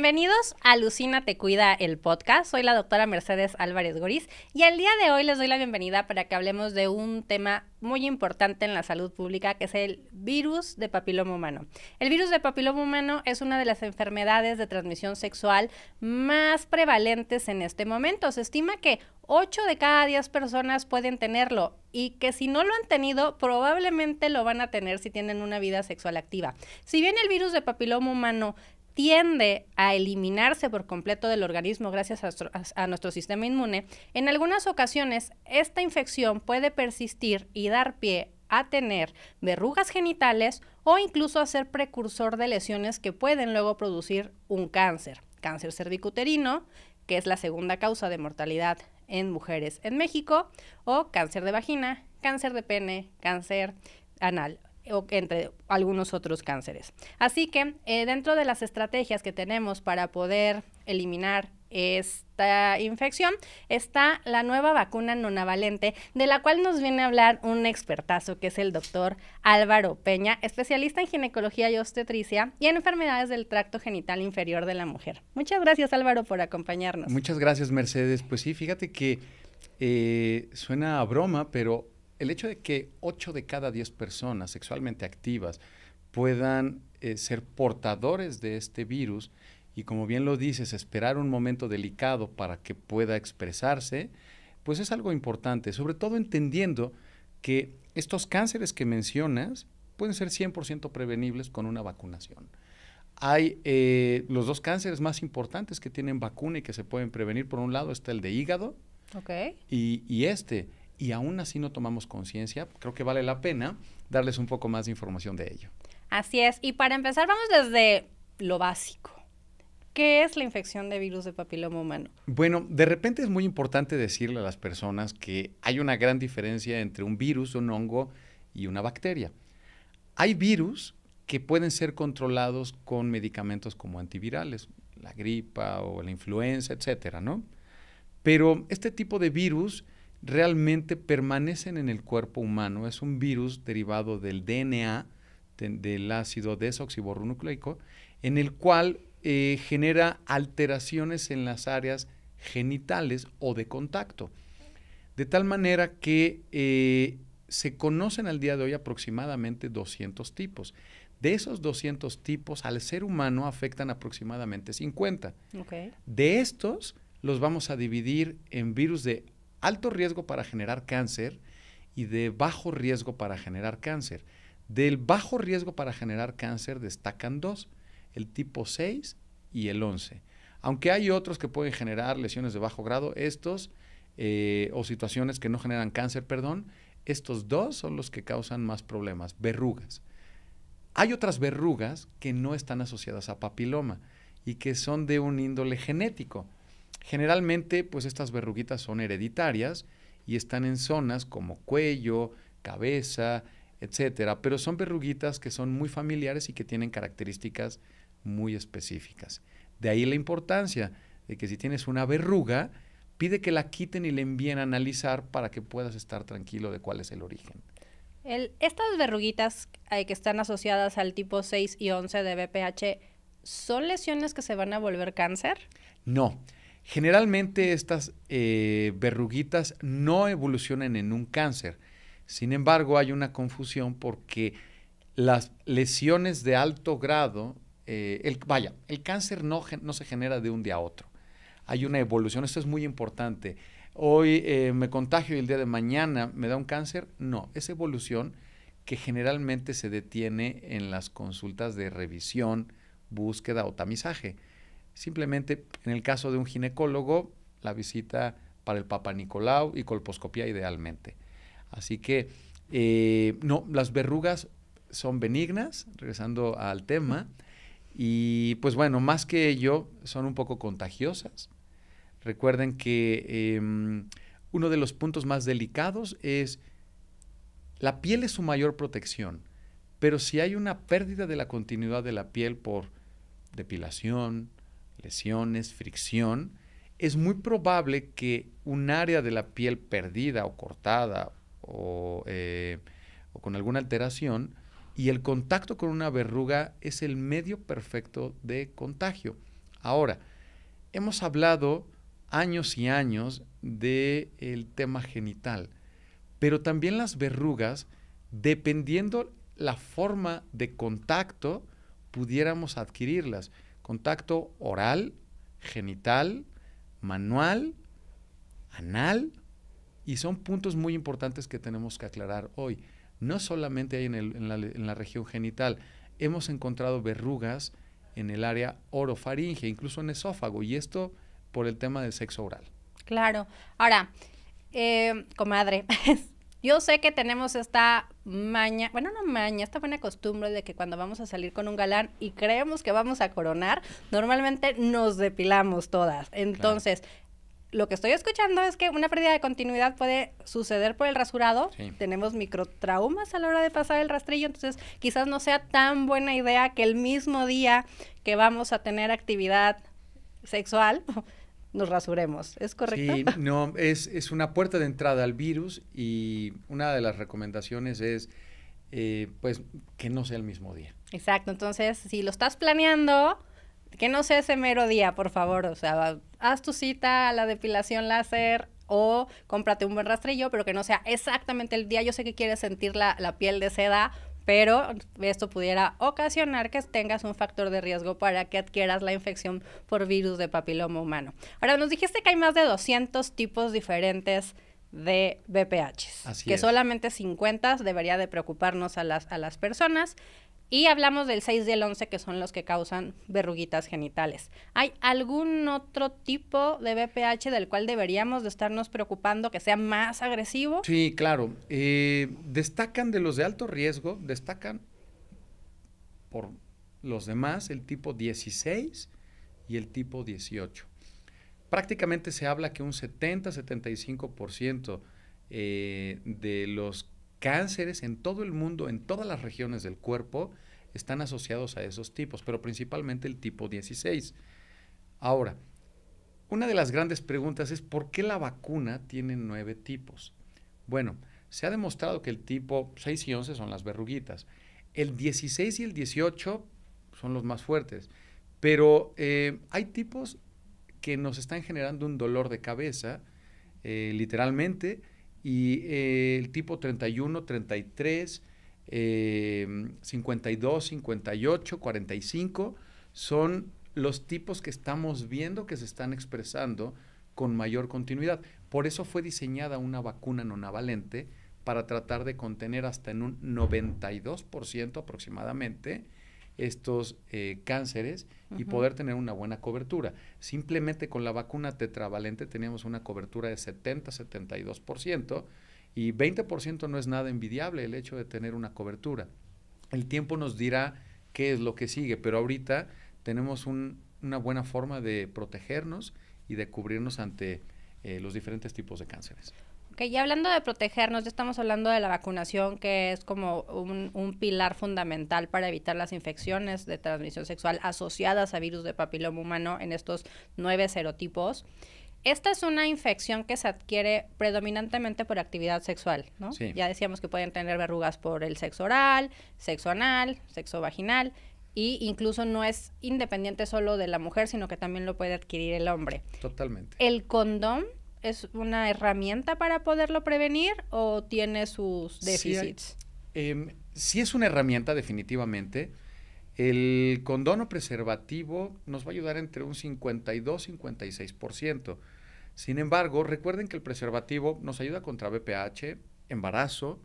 Bienvenidos a Lucina Te Cuida, el podcast. Soy la doctora Mercedes Álvarez Goriz y el día de hoy les doy la bienvenida para que hablemos de un tema muy importante en la salud pública, que es el virus de papiloma humano. El virus de papiloma humano es una de las enfermedades de transmisión sexual más prevalentes en este momento. Se estima que 8 de cada 10 personas pueden tenerlo y que si no lo han tenido, probablemente lo van a tener si tienen una vida sexual activa. Si bien el virus de papiloma humano tiende a eliminarse por completo del organismo gracias a nuestro sistema inmune, en algunas ocasiones esta infección puede persistir y dar pie a tener verrugas genitales o incluso a ser precursor de lesiones que pueden luego producir un cáncer cervicuterino, que es la segunda causa de mortalidad en mujeres en México, o cáncer de vagina, cáncer de pene, cáncer anal, o entre algunos otros cánceres. Así que dentro de las estrategias que tenemos para poder eliminar esta infección está la nueva vacuna nonavalente, de la cual nos viene a hablar un expertazo que es el doctor Álvaro Peña, especialista en ginecología y obstetricia y en enfermedades del tracto genital inferior de la mujer. Muchas gracias, Álvaro, por acompañarnos. Muchas gracias, Mercedes. Pues sí, fíjate que suena a broma, pero el hecho de que 8 de cada 10 personas sexualmente activas puedan ser portadores de este virus y, como bien lo dices, esperar un momento delicado para que pueda expresarse, pues es algo importante, sobre todo entendiendo que estos cánceres que mencionas pueden ser 100% prevenibles con una vacunación. Hay los dos cánceres más importantes que tienen vacuna y que se pueden prevenir. Por un lado está el de hígado, y aún así no tomamos conciencia. Creo que vale la pena darles un poco más de información de ello. Así es, y para empezar vamos desde lo básico. ¿Qué es la infección de virus de papiloma humano? Bueno, de repente es muy importante decirle a las personas que hay una gran diferencia entre un virus, un hongo y una bacteria. Hay virus que pueden ser controlados con medicamentos como antivirales, la gripa o la influenza, etcétera, ¿no? Pero este tipo de virus realmente permanecen en el cuerpo humano. Es un virus derivado del DNA, del ácido desoxirribonucleico, en el cual genera alteraciones en las áreas genitales o de contacto. De tal manera que se conocen al día de hoy aproximadamente 200 tipos. De esos 200 tipos, al ser humano afectan aproximadamente 50. Okay. De estos, los vamos a dividir en virus de alto riesgo para generar cáncer y de bajo riesgo para generar cáncer. Del bajo riesgo para generar cáncer destacan dos, el tipo 6 y el 11. Aunque hay otros que pueden generar lesiones de bajo grado, estos, o situaciones que no generan cáncer, estos dos son los que causan más problemas, verrugas. Hay otras verrugas que no están asociadas a papiloma y que son de un índole genético. Generalmente, pues estas verruguitas son hereditarias y están en zonas como cuello, cabeza, etcétera, pero son verruguitas que son muy familiares y que tienen características muy específicas. De ahí la importancia de que si tienes una verruga, pide que la quiten y la envíen a analizar para que puedas estar tranquilo de cuál es el origen. Estas verruguitas que están asociadas al tipo 6 y 11 de BPH, ¿son lesiones que se van a volver cáncer? No. Generalmente estas verruguitas no evolucionan en un cáncer. Sin embargo, hay una confusión porque las lesiones de alto grado, el cáncer no se genera de un día a otro. Hay una evolución, esto es muy importante. Hoy me contagio y el día de mañana me da un cáncer. No, es evolución que generalmente se detiene en las consultas de revisión, búsqueda o tamizaje. Simplemente, en el caso de un ginecólogo, la visita para el Papanicolau y colposcopía idealmente. Así que, no, las verrugas son benignas, regresando al tema, y pues bueno, más que ello, son un poco contagiosas. Recuerden que uno de los puntos más delicados es, la piel es su mayor protección, pero si hay una pérdida de la continuidad de la piel por depilación, lesiones, fricción, es muy probable que un área de la piel perdida o cortada o con alguna alteración, y el contacto con una verruga es el medio perfecto de contagio. Ahora, hemos hablado años y años del tema genital, pero también las verrugas, dependiendo la forma de contacto, pudiéramos adquirirlas. Contacto oral, genital, manual, anal, y son puntos muy importantes que tenemos que aclarar hoy. No solamente hay en la región genital, hemos encontrado verrugas en el área orofaringe, incluso en esófago, y esto por el tema del sexo oral. Claro. Ahora, comadre, yo sé que tenemos esta maña, bueno, no maña, esta buena costumbre de que cuando vamos a salir con un galán y creemos que vamos a coronar, normalmente nos depilamos todas. Entonces, lo que estoy escuchando es que una pérdida de continuidad puede suceder por el rasurado. Sí. Tenemos microtraumas a la hora de pasar el rastrillo, entonces quizás no sea tan buena idea que el mismo día que vamos a tener actividad sexual nos rasuremos. ¿Es correcto? Sí, no, es una puerta de entrada al virus y una de las recomendaciones es pues que no sea el mismo día. Exacto, entonces si lo estás planeando, que no sea ese mero día, por favor, o sea, haz tu cita a la depilación láser o cómprate un buen rastrillo, pero que no sea exactamente el día. Yo sé que quieres sentir la piel de seda, pero esto pudiera ocasionar que tengas un factor de riesgo para que adquieras la infección por virus de papiloma humano. Ahora, nos dijiste que hay más de 200 tipos diferentes de VPHs, Así que es. solamente 50 debería de preocuparnos a las personas. Y hablamos del 6 y el 11, que son los que causan verruguitas genitales. ¿Hay algún otro tipo de VPH del cual deberíamos de estarnos preocupando que sea más agresivo? Sí, claro. Destacan de los de alto riesgo, destacan por los demás el tipo 16 y el tipo 18. Prácticamente se habla que un 70-75% de los cánceres en todo el mundo, en todas las regiones del cuerpo, están asociados a esos tipos, pero principalmente el tipo 16. Ahora, una de las grandes preguntas es ¿por qué la vacuna tiene 9 tipos? Bueno, se ha demostrado que el tipo 6 y 11 son las verruguitas. El 16 y el 18 son los más fuertes, pero hay tipos que nos están generando un dolor de cabeza, literalmente, y el tipo 31, 33, 52, 58, 45 son los tipos que estamos viendo que se están expresando con mayor continuidad. Por eso fue diseñada una vacuna nonavalente para tratar de contener hasta en un 92% aproximadamente estos cánceres y poder tener una buena cobertura. Simplemente con la vacuna tetravalente teníamos una cobertura de 70-72% y 20% no es nada envidiable el hecho de tener una cobertura. El tiempo nos dirá qué es lo que sigue, pero ahorita tenemos una buena forma de protegernos y de cubrirnos ante los diferentes tipos de cánceres. Ok, y hablando de protegernos, ya estamos hablando de la vacunación, que es como un pilar fundamental para evitar las infecciones de transmisión sexual asociadas a virus de papiloma humano en estos 9 serotipos. Esta es una infección que se adquiere predominantemente por actividad sexual, ¿no? Sí. Ya decíamos que pueden tener verrugas por el sexo oral, sexo anal, sexo vaginal, y incluso no es independiente solo de la mujer, sino que también lo puede adquirir el hombre. Totalmente. ¿El condón es una herramienta para poderlo prevenir o tiene sus déficits? Sí es una herramienta, definitivamente. El condón o preservativo nos va a ayudar entre un 52 y 56%. Sin embargo, recuerden que el preservativo nos ayuda contra VPH, embarazo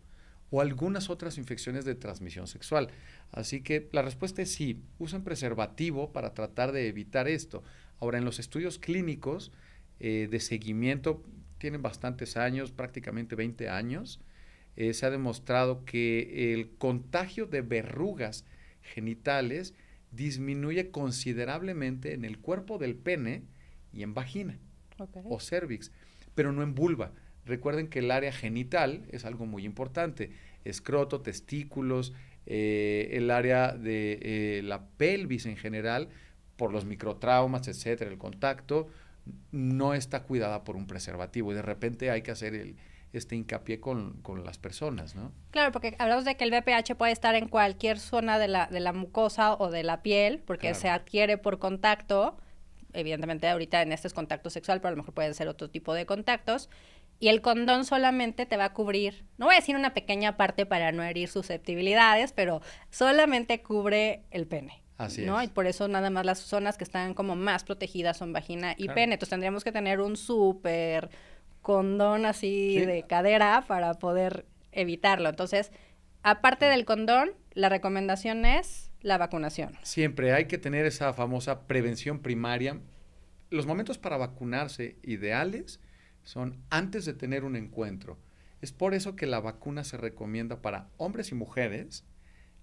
o algunas otras infecciones de transmisión sexual. Así que la respuesta es sí, usen preservativo para tratar de evitar esto. Ahora, en los estudios clínicos de seguimiento, tienen bastantes años, prácticamente 20 años, se ha demostrado que el contagio de verrugas genitales disminuye considerablemente en el cuerpo del pene y en vagina o cervix, pero no en vulva. Recuerden que el área genital es algo muy importante, escroto, testículos, el área de la pelvis en general, por los microtraumas, etcétera, el contacto, no está cuidada por un preservativo y de repente hay que hacer este hincapié con las personas, ¿no? Claro, porque hablamos de que el VPH puede estar en cualquier zona de la mucosa o de la piel, porque se adquiere por contacto, evidentemente ahorita en este es contacto sexual, pero a lo mejor pueden ser otro tipo de contactos, y el condón solamente te va a cubrir, no voy a decir una pequeña parte para no herir susceptibilidades, pero solamente cubre el pene. Así ¿no? es. Y por eso nada más las zonas que están como más protegidas son vagina y Claro. pene. Entonces tendríamos que tener un súper condón así Sí. de cadera para poder evitarlo. Entonces, aparte del condón, la recomendación es la vacunación. Siempre hay que tener esa famosa prevención primaria. Los momentos para vacunarse ideales son antes de tener un encuentro. Es por eso que la vacuna se recomienda para hombres y mujeres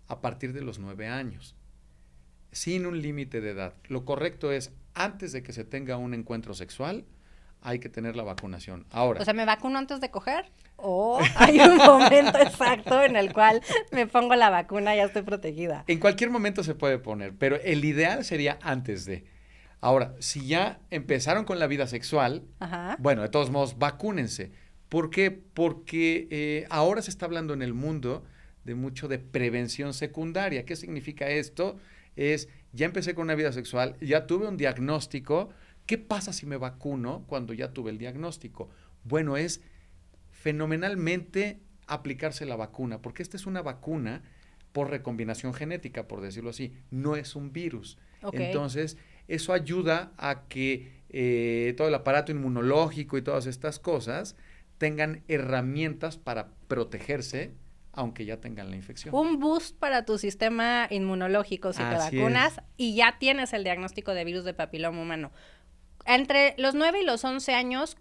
a partir de los 9 años, sin un límite de edad. Lo correcto es antes de que se tenga un encuentro sexual, hay que tener la vacunación. Ahora, O sea, ¿me vacuno antes de coger? ¿O hay un momento exacto en el cual me pongo la vacuna y ya estoy protegida? en cualquier momento se puede poner, pero el ideal sería antes de. Ahora, si ya empezaron con la vida sexual, Ajá. bueno, de todos modos, vacúnense. ¿Por qué? Porque ahora se está hablando en el mundo de mucho de prevención secundaria. ¿Qué significa esto? Es, ya empecé con una vida sexual, ya tuve un diagnóstico. ¿Qué pasa si me vacuno cuando ya tuve el diagnóstico? Bueno, es fenomenalmente aplicarse la vacuna, porque esta es una vacuna por recombinación genética, por decirlo así, no es un virus. Okay. Entonces, eso ayuda a que todo el aparato inmunológico y todas estas cosas tengan herramientas para protegerse, aunque ya tengan la infección. Un boost para tu sistema inmunológico si te vacunas y ya tienes el diagnóstico de virus de papiloma humano. Entre los 9 y los 11 años,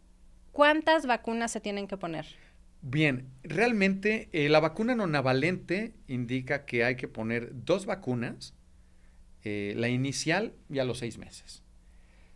¿cuántas vacunas se tienen que poner? Bien, realmente la vacuna nonavalente indica que hay que poner 2 vacunas, la inicial y a los 6 meses.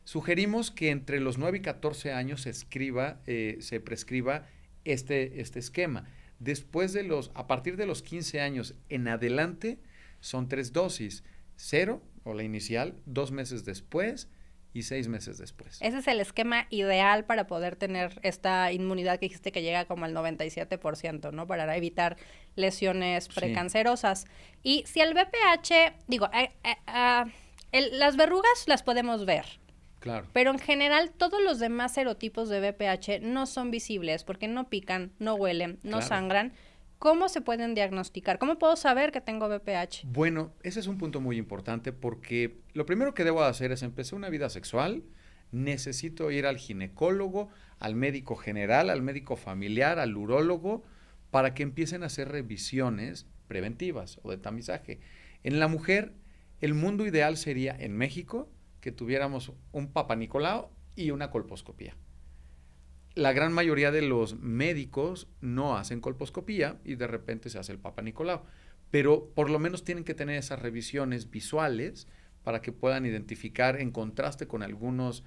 Sugerimos que entre los 9 y 14 años se prescriba este esquema. Después a partir de los 15 años en adelante, son 3 dosis, 0 o la inicial, 2 meses después y 6 meses después. Ese es el esquema ideal para poder tener esta inmunidad que dijiste que llega como al 97%, ¿no? Para evitar lesiones precancerosas. Sí. Y si el VPH, digo, las verrugas las podemos ver. Claro. Pero en general todos los demás serotipos de VPH no son visibles porque no pican, no huelen, no sangran. ¿Cómo se pueden diagnosticar? ¿Cómo puedo saber que tengo VPH? Bueno, ese es un punto muy importante porque lo primero que debo hacer es empezar una vida sexual, necesito ir al ginecólogo, al médico general, al médico familiar, al urólogo, para que empiecen a hacer revisiones preventivas o de tamizaje. En la mujer, el mundo ideal sería en México que tuviéramos un papanicolau y una colposcopía. La gran mayoría de los médicos no hacen colposcopía y de repente se hace el papanicolau, pero por lo menos tienen que tener esas revisiones visuales para que puedan identificar en contraste con algunos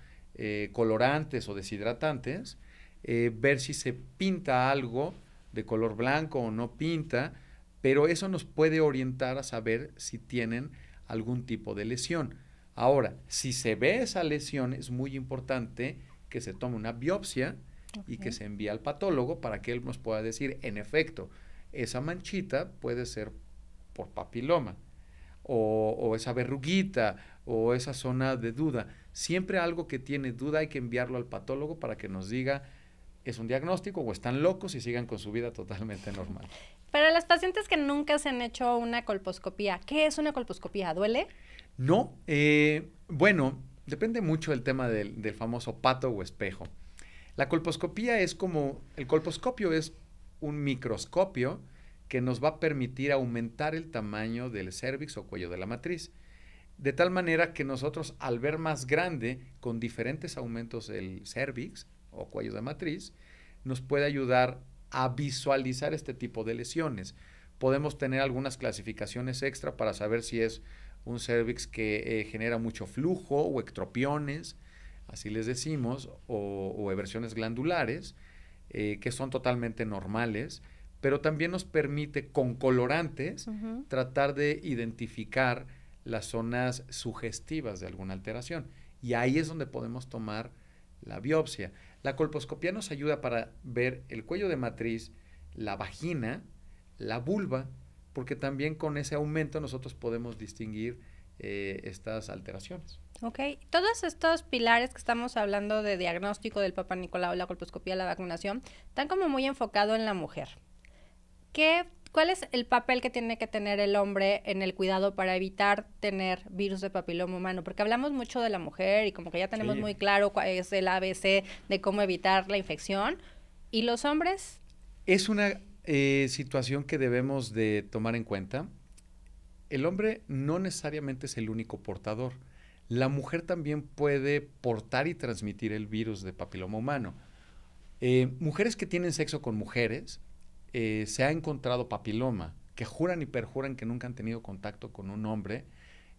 colorantes o deshidratantes, ver si se pinta algo de color blanco o no pinta, pero eso nos puede orientar a saber si tienen algún tipo de lesión. Ahora, si se ve esa lesión, es muy importante que se tome una biopsia y que se envíe al patólogo para que él nos pueda decir, en efecto, esa manchita puede ser por papiloma, o esa verruguita, o esa zona de duda. Siempre algo que tiene duda hay que enviarlo al patólogo para que nos diga, es un diagnóstico o están locos y sigan con su vida totalmente normal. Para las pacientes que nunca se han hecho una colposcopía, ¿qué es una colposcopía? ¿Duele? No, bueno, depende mucho del tema del famoso pato o espejo. La colposcopía es como, el colposcopio es un microscopio que nos va a permitir aumentar el tamaño del cérvix o cuello de la matriz. De tal manera que nosotros al ver más grande, con diferentes aumentos del cérvix o cuello de matriz, nos puede ayudar a visualizar este tipo de lesiones. Podemos tener algunas clasificaciones extra para saber si es un cérvix que genera mucho flujo o ectropiones, así les decimos, o eversiones glandulares, que son totalmente normales, pero también nos permite con colorantes tratar de identificar las zonas sugestivas de alguna alteración. Y ahí es donde podemos tomar la biopsia. La colposcopía nos ayuda para ver el cuello de matriz, la vagina, la vulva, porque también con ese aumento nosotros podemos distinguir estas alteraciones. Ok, todos estos pilares que estamos hablando de diagnóstico del Papa Nicolau, la colposcopía, la vacunación, están como muy enfocado en la mujer. ¿Cuál es el papel que tiene que tener el hombre en el cuidado para evitar tener virus de papiloma humano? Porque hablamos mucho de la mujer y como que ya tenemos muy claro cuál es el ABC de cómo evitar la infección. ¿Y los hombres? Es una situación que debemos de tomar en cuenta. El hombre no necesariamente es el único portador. La mujer también puede portar y transmitir el virus de papiloma humano. Mujeres que tienen sexo con mujeres, se ha encontrado papiloma, que juran y perjuran que nunca han tenido contacto con un hombre.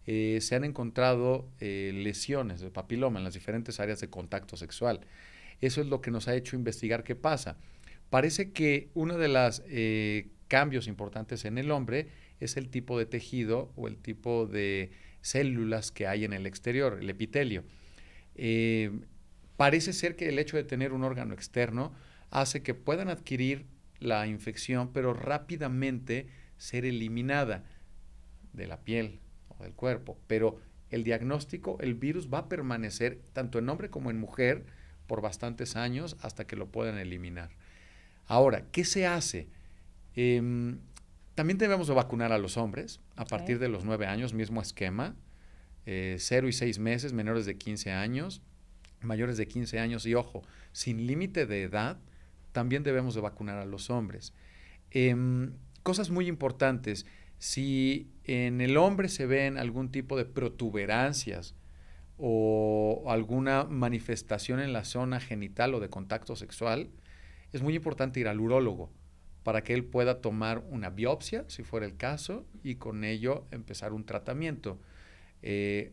Se han encontrado lesiones de papiloma en las diferentes áreas de contacto sexual. Eso es lo que nos ha hecho investigar qué pasa. Parece que uno de los cambios importantes en el hombre es el tipo de tejido o el tipo de células que hay en el exterior, el epitelio. Parece ser que el hecho de tener un órgano externo hace que puedan adquirir la infección, pero rápidamente ser eliminada de la piel o del cuerpo. Pero el diagnóstico, el virus va a permanecer tanto en hombre como en mujer por bastantes años hasta que lo puedan eliminar. Ahora, ¿qué se hace? También debemos de vacunar a los hombres a partir de los 9 años, mismo esquema, 0 y 6 meses, menores de 15 años, mayores de 15 años y ojo, sin límite de edad, también debemos de vacunar a los hombres. Cosas muy importantes, si en el hombre se ven algún tipo de protuberancias o alguna manifestación en la zona genital o de contacto sexual, es muy importante ir al urólogo para que él pueda tomar una biopsia, si fuera el caso, y con ello empezar un tratamiento.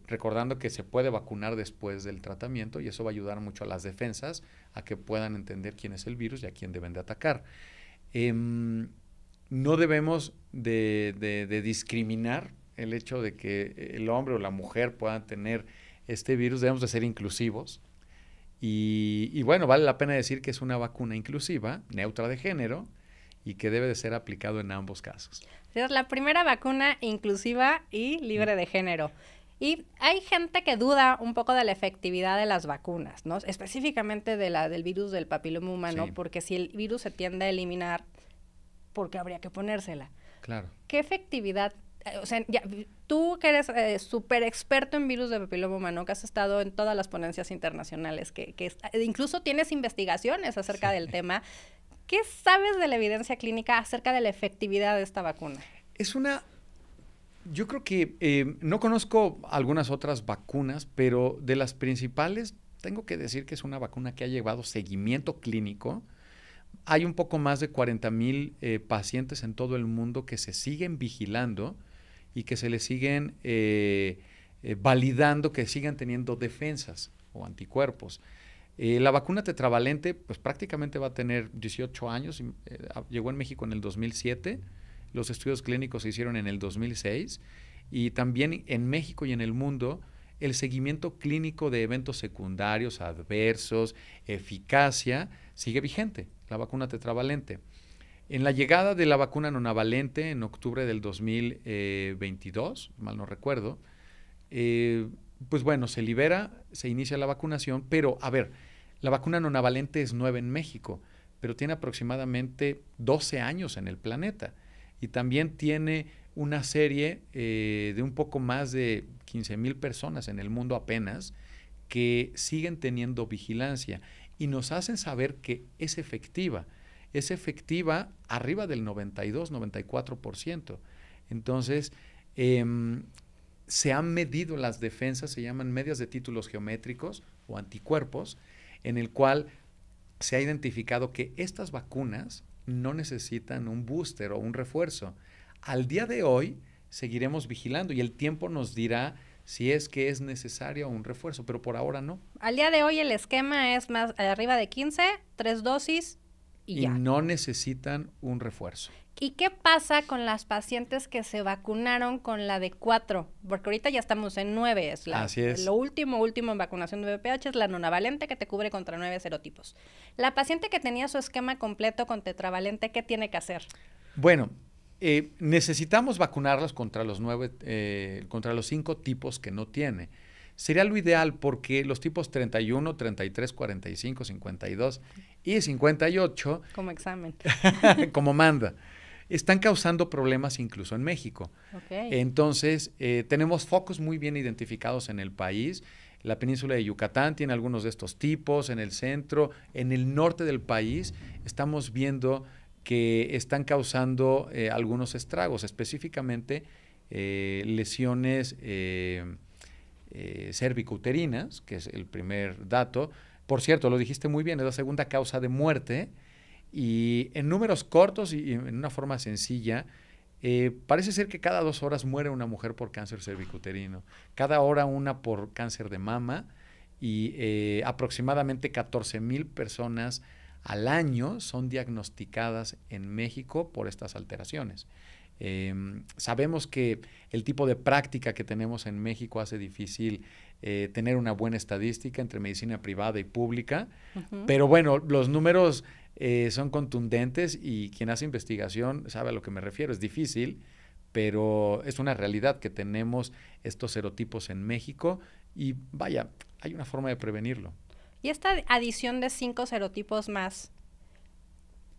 Recordando que se puede vacunar después del tratamiento y eso va a ayudar mucho a las defensas a que puedan entender quién es el virus y a quién deben de atacar. No debemos de discriminar el hecho de que el hombre o la mujer puedan tener este virus, debemos de ser inclusivos y bueno, vale la pena decir que es una vacuna inclusiva, neutra de género y que debe de ser aplicado en ambos casos. Es la primera vacuna inclusiva y libre de género. Y hay gente que duda un poco de la efectividad de las vacunas, ¿no? Específicamente del virus del papiloma humano, porque si el virus se tiende a eliminar, ¿por qué habría que ponérsela? Claro. ¿Qué efectividad? O sea, tú que eres súper experto en virus de papiloma humano, que has estado en todas las ponencias internacionales, que incluso tienes investigaciones acerca del tema, ¿qué sabes de la evidencia clínica acerca de la efectividad de esta vacuna? Yo creo que no conozco algunas otras vacunas, pero de las principales tengo que decir que es una vacuna que ha llevado seguimiento clínico. Hay un poco más de 40,000 pacientes en todo el mundo que se siguen vigilando y que se les siguen validando que sigan teniendo defensas o anticuerpos. La vacuna tetravalente pues prácticamente va a tener 18 años, llegó en México en el 2007, los estudios clínicos se hicieron en el 2006 y también en México y en el mundo el seguimiento clínico de eventos secundarios, adversos, eficacia, sigue vigente, la vacuna tetravalente. En la llegada de la vacuna nonavalente en octubre del 2022, mal no recuerdo, pues bueno, se inicia la vacunación, pero a ver, la vacuna nonavalente es nueva en México, pero tiene aproximadamente 12 años en el planeta y también tiene una serie de un poco más de 15,000 personas en el mundo apenas que siguen teniendo vigilancia y nos hacen saber que es efectiva arriba del 92-94%. Entonces, se han medido las defensas, se llaman medias de títulos geométricos o anticuerpos, en el cual se ha identificado que estas vacunas no necesitan un booster o un refuerzo. Al día de hoy seguiremos vigilando y el tiempo nos dirá si es que es necesario un refuerzo, pero por ahora no. Al día de hoy el esquema es más arriba de 15, 3 dosis y ya. Y no necesitan un refuerzo. ¿Y qué pasa con las pacientes que se vacunaron con la de 4? Porque ahorita ya estamos en 9. Así es. Lo último en vacunación de VPH es la nonavalente que te cubre contra 9 serotipos. La paciente que tenía su esquema completo con tetravalente, ¿qué tiene que hacer? Bueno, necesitamos vacunarlos contra contra los 5 tipos que no tiene. Sería lo ideal porque los tipos 31, 33, 45, 52 y 58, como examen, como manda, están causando problemas incluso en México. Okay. Entonces, tenemos focos muy bien identificados en el país. La península de Yucatán tiene algunos de estos tipos, en el centro, en el norte del país estamos viendo que están causando algunos estragos, específicamente lesiones cervicouterinas, que es el primer dato. Por cierto, lo dijiste muy bien, es la segunda causa de muerte. Y en números cortos y en una forma sencilla, parece ser que cada 2 horas muere una mujer por cáncer cervicouterino, cada hora una por cáncer de mama y aproximadamente 14,000 personas al año son diagnosticadas en México por estas alteraciones. Sabemos que el tipo de práctica que tenemos en México hace difícil tener una buena estadística entre medicina privada y pública, pero bueno, los números son contundentes y quien hace investigación sabe a lo que me refiero. Es difícil, pero es una realidad que tenemos estos serotipos en México y vaya, hay una forma de prevenirlo. Y esta adición de 5 serotipos más,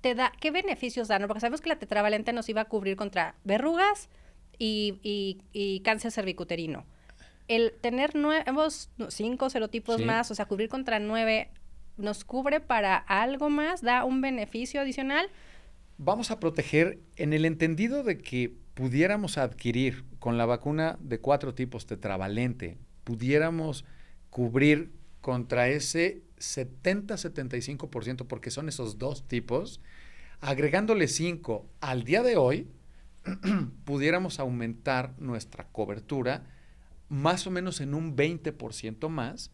¿qué beneficios dan? Porque sabemos que la tetravalente nos iba a cubrir contra verrugas y cáncer cervicuterino. El tener nuevos 5 serotipos más, o sea, cubrir contra 9, ¿nos cubre para algo más? ¿Da un beneficio adicional? Vamos a proteger en el entendido de que pudiéramos adquirir con la vacuna de 4 tipos tetravalente, pudiéramos cubrir contra ese 70-75%, porque son esos 2 tipos, agregándole 5 al día de hoy, pudiéramos aumentar nuestra cobertura más o menos en un 20% más,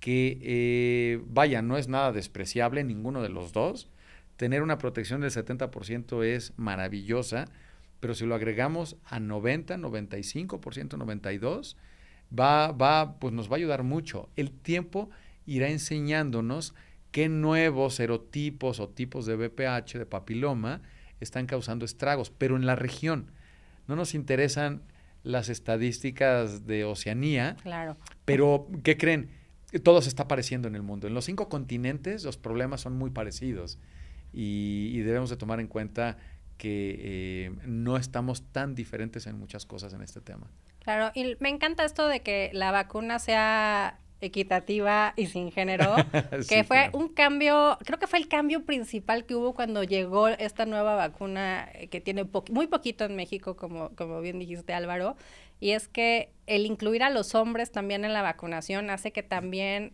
que vaya, no es nada despreciable ninguno de los dos. Tener una protección del 70% es maravillosa, pero si lo agregamos a 90, 95%, 92%, pues nos va a ayudar mucho. El tiempo irá enseñándonos qué nuevos serotipos o tipos de VPH, de papiloma, están causando estragos, pero en la región. No nos interesan las estadísticas de Oceanía, claro. Pero ¿qué creen? Todo se está pareciendo en el mundo. En los 5 continentes los problemas son muy parecidos y debemos de tomar en cuenta que no estamos tan diferentes en muchas cosas en este tema. Claro, y me encanta esto de que la vacuna sea equitativa y sin género, que Sí, fue claro. un cambio, creo que fue el cambio principal que hubo cuando llegó esta nueva vacuna que tiene muy poquito en México, como bien dijiste, Álvaro, y es que el incluir a los hombres también en la vacunación hace que también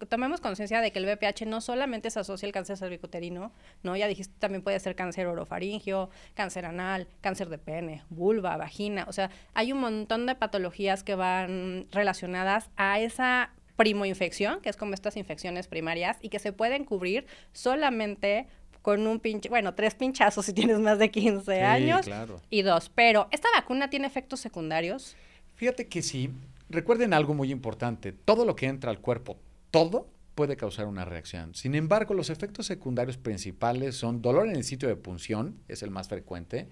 tomemos conciencia de que el VPH no solamente se asocia al cáncer cervicuterino, ¿no? Ya dijiste, también puede ser cáncer orofaringio, cáncer anal, cáncer de pene, vulva, vagina. O sea, hay un montón de patologías que van relacionadas a esa primoinfección, que es como estas infecciones primarias, y que se pueden cubrir solamente con 3 pinchazos si tienes más de 15 años, claro. Y 2. Pero, ¿esta vacuna tiene efectos secundarios? Fíjate que sí. Recuerden algo muy importante, todo lo que entra al cuerpo, todo puede causar una reacción. Sin embargo, los efectos secundarios principales son dolor en el sitio de punción, es el más frecuente.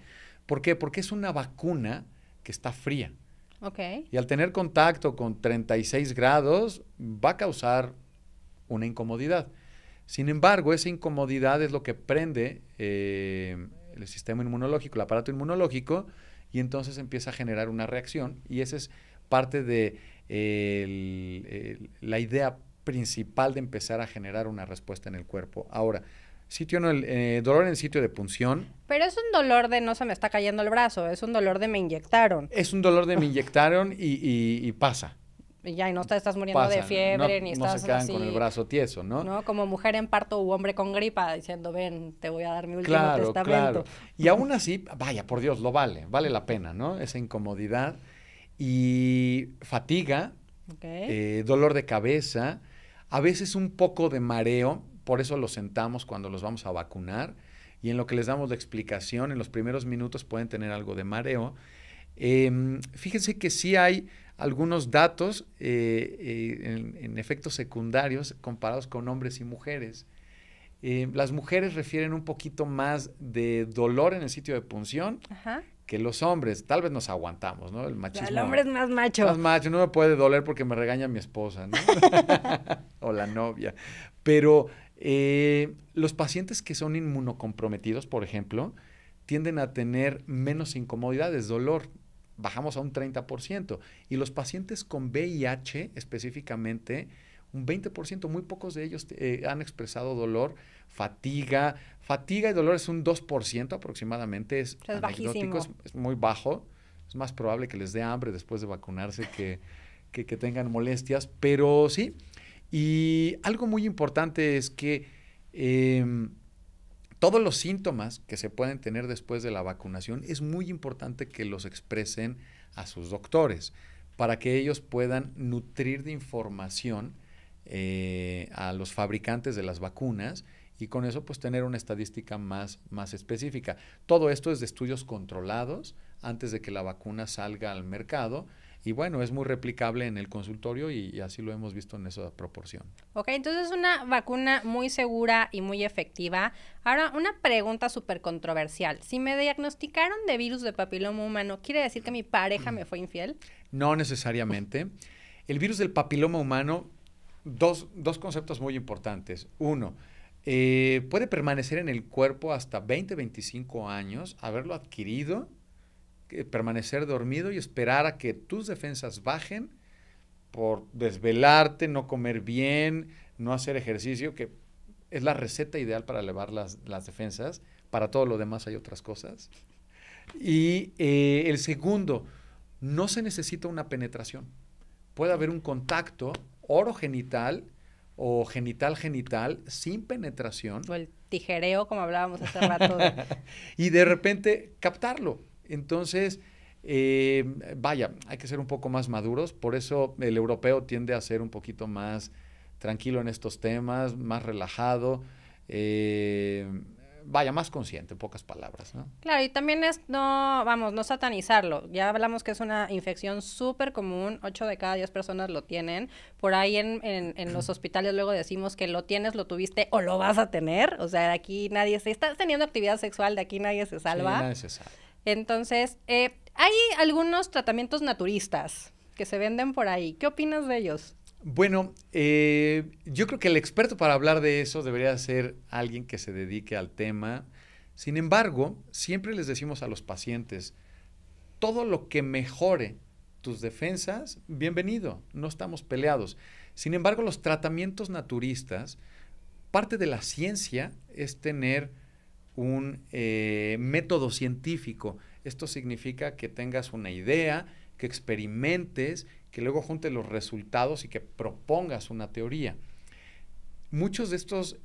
¿Por qué? Porque es una vacuna que está fría. Okay. Y al tener contacto con 36 grados va a causar una incomodidad. Sin embargo, esa incomodidad es lo que prende el sistema inmunológico, el aparato inmunológico, y entonces empieza a generar una reacción y ese es parte de la idea principal de empezar a generar una respuesta en el cuerpo. Ahora, dolor en el sitio de punción. Pero es un dolor de no se me está cayendo el brazo, es un dolor de me inyectaron. Es un dolor de me inyectaron y pasa. Y ya, y no estás muriendo de fiebre, ni estás no se quedan así, con el brazo tieso, ¿no? ¿no? Como mujer en parto u hombre con gripa diciendo, ven, te voy a dar mi último testamento. Claro. Y aún así, vaya, por Dios, vale la pena, ¿no? Esa incomodidad y fatiga, dolor de cabeza, a veces un poco de mareo, por eso los sentamos cuando los vamos a vacunar y en lo que les damos la explicación, en los primeros minutos pueden tener algo de mareo. Fíjense que sí hay algunos datos en efectos secundarios comparados con hombres y mujeres. Las mujeres refieren un poquito más de dolor en el sitio de punción que los hombres. Tal vez nos aguantamos, ¿no? El machismo. El hombre es más macho. Más macho. No me puede doler porque me regaña mi esposa, ¿no? O la novia. Pero los pacientes que son inmunocomprometidos, por ejemplo, tienden a tener menos incomodidades, dolor. Bajamos a un 30%. Y los pacientes con VIH específicamente, un 20%, muy pocos de ellos han expresado dolor, fatiga. Fatiga y dolor es un 2% aproximadamente, es bajísimo. Es muy bajo. Es más probable que les dé hambre después de vacunarse que tengan molestias, pero sí. Y algo muy importante es que todos los síntomas que se pueden tener después de la vacunación es muy importante que los expresen a sus doctores para que ellos puedan nutrir de información a los fabricantes de las vacunas y con eso pues tener una estadística más específica. Todo esto es de estudios controlados antes de que la vacuna salga al mercado y bueno, es muy replicable en el consultorio y así lo hemos visto en esa proporción. Ok, entonces es una vacuna muy segura y muy efectiva. Ahora, una pregunta súper controversial. Si me diagnosticaron de virus de papiloma humano, ¿quiere decir que mi pareja me fue infiel? No necesariamente. El virus del papiloma humano, dos conceptos muy importantes. Uno, puede permanecer en el cuerpo hasta 20, 25 años, haberlo adquirido, permanecer dormido y esperar a que tus defensas bajen por desvelarte, no comer bien, no hacer ejercicio, que es la receta ideal para elevar las defensas. Para todo lo demás hay otras cosas. Y el segundo, no se necesita una penetración. Puede haber un contacto orogenital o genital-genital sin penetración. O el tijereo, como hablábamos hace rato. Y de repente captarlo. Entonces, vaya, hay que ser un poco más maduros. Por eso el europeo tiende a ser un poquito más tranquilo en estos temas, más relajado. Vaya, más consciente, en pocas palabras, ¿no? Claro, y también es no satanizarlo. Ya hablamos que es una infección súper común, 8 de cada 10 personas lo tienen. Por ahí en los hospitales luego decimos que lo tienes, lo tuviste o lo vas a tener. O sea, de aquí nadie estás teniendo actividad sexual, de aquí nadie se salva. Sí, nadie se salva. Entonces, hay algunos tratamientos naturistas que se venden por ahí. ¿Qué opinas de ellos? Bueno, yo creo que el experto para hablar de eso debería ser alguien que se dedique al tema. Sin embargo, siempre les decimos a los pacientes, todo lo que mejore tus defensas, bienvenido, no estamos peleados. Sin embargo, los tratamientos naturistas, parte de la ciencia es tener un método científico. Esto significa que tengas una idea, que experimentes, que luego juntes los resultados y que propongas una teoría. Muchos de estos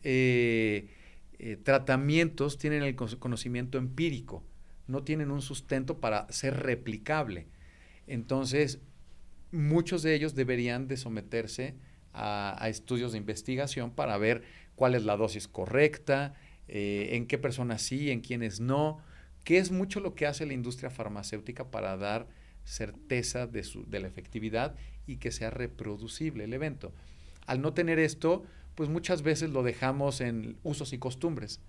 tratamientos tienen el conocimiento empírico, no tienen un sustento para ser replicable. Entonces, muchos de ellos deberían de someterse a estudios de investigación para ver cuál es la dosis correcta, en qué personas sí, en quiénes no, que es mucho lo que hace la industria farmacéutica para dar certeza de la efectividad y que sea reproducible el evento. Al no tener esto, pues muchas veces lo dejamos en usos y costumbres,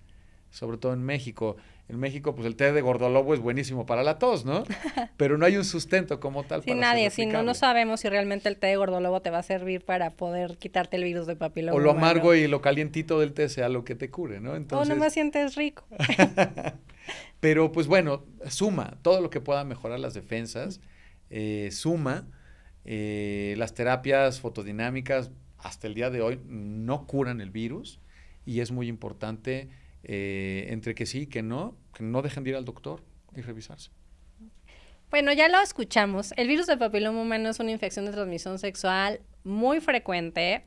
sobre todo en México. En México, pues el té de gordolobo es buenísimo para la tos, ¿no? Pero no hay un sustento como tal para nadie, si no sabemos si realmente el té de gordolobo te va a servir para poder quitarte el virus de papiloma. O lo amargo y lo calientito del té sea lo que te cure, ¿no? Entonces, o no me sientes rico. Pero pues bueno, suma todo lo que pueda mejorar las defensas, suma. Las terapias fotodinámicas hasta el día de hoy no curan el virus y es muy importante entre que sí y que no dejen de ir al doctor y revisarse. Bueno, ya lo escuchamos. El virus del papiloma humano es una infección de transmisión sexual muy frecuente.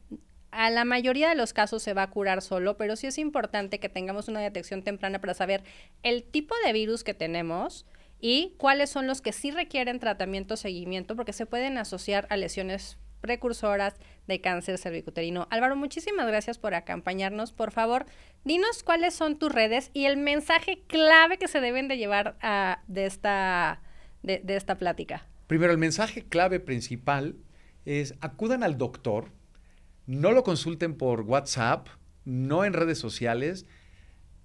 A la mayoría de los casos se va a curar solo, pero sí es importante que tengamos una detección temprana para saber el tipo de virus que tenemos y cuáles son los que sí requieren tratamiento o seguimiento, porque se pueden asociar a lesiones precursoras de cáncer cervicuterino. Álvaro, muchísimas gracias por acompañarnos. Por favor, dinos cuáles son tus redes y el mensaje clave que se deben de llevar de esta plática. Primero, el mensaje clave principal es acudan al doctor, no lo consulten por WhatsApp no en redes sociales,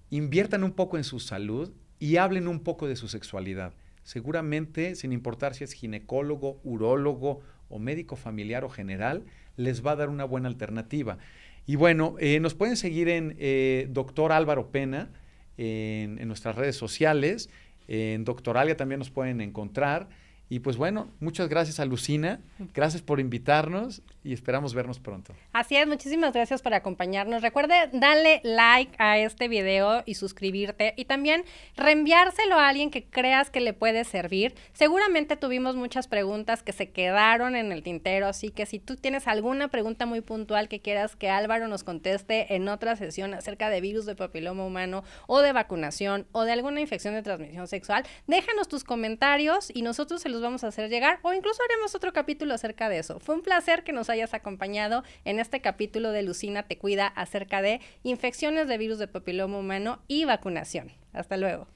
inviertan un poco en su salud y hablen un poco de su sexualidad. Seguramente, sin importar si es ginecólogo, urólogo o médico familiar o general, les va a dar una buena alternativa. Y bueno, nos pueden seguir en Dr. Álvaro Pena, en nuestras redes sociales. En Doctoralia también nos pueden encontrar. Y pues bueno, muchas gracias a Lucina, gracias por invitarnos y esperamos vernos pronto. Así es, muchísimas gracias por acompañarnos. Recuerde darle like a este video y suscribirte y también reenviárselo a alguien que creas que le puede servir. Seguramente tuvimos muchas preguntas que se quedaron en el tintero, así que si tú tienes alguna pregunta muy puntual que quieras que Álvaro nos conteste en otra sesión acerca de virus de papiloma humano o de vacunación o de alguna infección de transmisión sexual, déjanos tus comentarios y nosotros se los vamos a hacer llegar o incluso haremos otro capítulo acerca de eso. Fue un placer que nos hayas acompañado en este capítulo de Lucina Te Cuida acerca de infecciones de virus de papiloma humano y vacunación. Hasta luego.